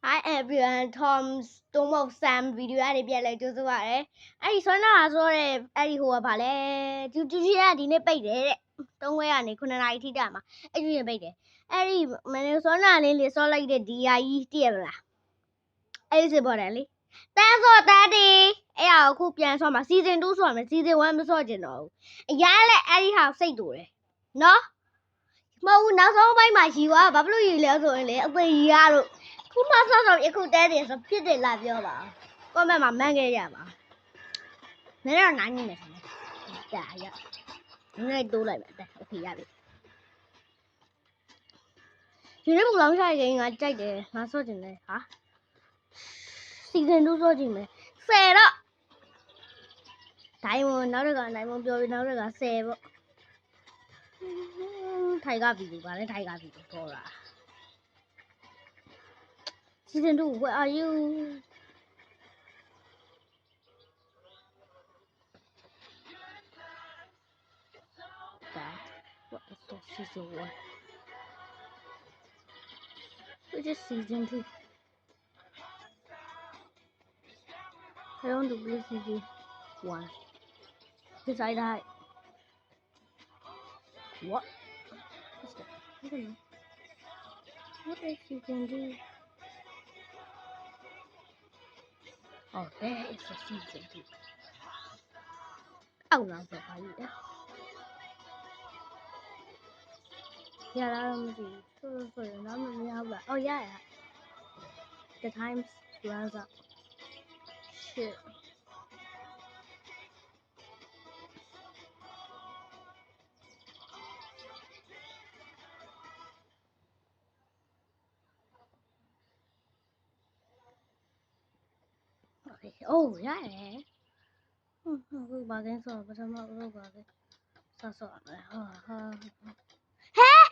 Hi everyone, Tom's Tom of Sam video အဲ့ဒီပြလိုက်ကြိုးစားရတယ်။အဲ့ဒီဆွမ်းနာဆိုတဲ့အဲ့ဒီဟိုကဗာလဲ။ကျူရဒီနေ့ပိတ်တယ်တဲ့။3ခွဲကနေ9နာရီထိတာမှာအဲ့ဒီပိတ်တယ်။အဲ့ဒီမင်းဆွမ်းနာလေးလေစောလိုက်တဲ့ DI တည့်ရမလား။အဲ့ဒီစစ်ပေါ်တယ်လေ။တန်းစောတန်းတီအဲ့ဟာအခုပြန်ဆော့မှာ season 2ဆော့မယ် season 1မဆော့ကျင်တော့ဘူး။အရင်လည်းအဲ့ဒီဟာစိတ်တူတယ်။နော်။မဟုတ်နောက်ဆုံးပိုင်းမှာရီွားဘာဖြစ်လို့ရီလဲဆိုရင်လေအသေးရီရတော့ခုမှဆော့အခုတဲတယ်ဆိုဖြစ်တယ်လာပြောပါကွန်မန့်မှာမန်းခဲ့ရပါမင်းတော့နိုင်နေတယ်ဆိုကြာရငါ့တိုးလိုက်မယ်တဲ့โอเคရပြီဒီနေ့ဘုလောင်းဆိုင်ကငါကြိုက်တယ်ငါဆော့ကျင်တယ်ဟာစီဇန်2ဆော့ကျင်မယ်10တော့ဒိုင်မွန်နောက်တစ်ခါဒိုင်မွန်ပြောပြီးနောက်တစ်ခါ10ပေါ့ထိုင်ကပြီပါလေထိုင်ကပြီပေါ်တာSeason 2, where are you? That. What is the season 1? Which is season 2? I want to play season 1. Because I died. What? What's that? I don't know. What is season 2? Oh, there is the season 2. Oh, no, so are you there? Yeah, let me see. Oh, yeah. The time runs up. Shit. Okay. Oh, yeah. Bargain so, but I'm not real bargain. So. Hey!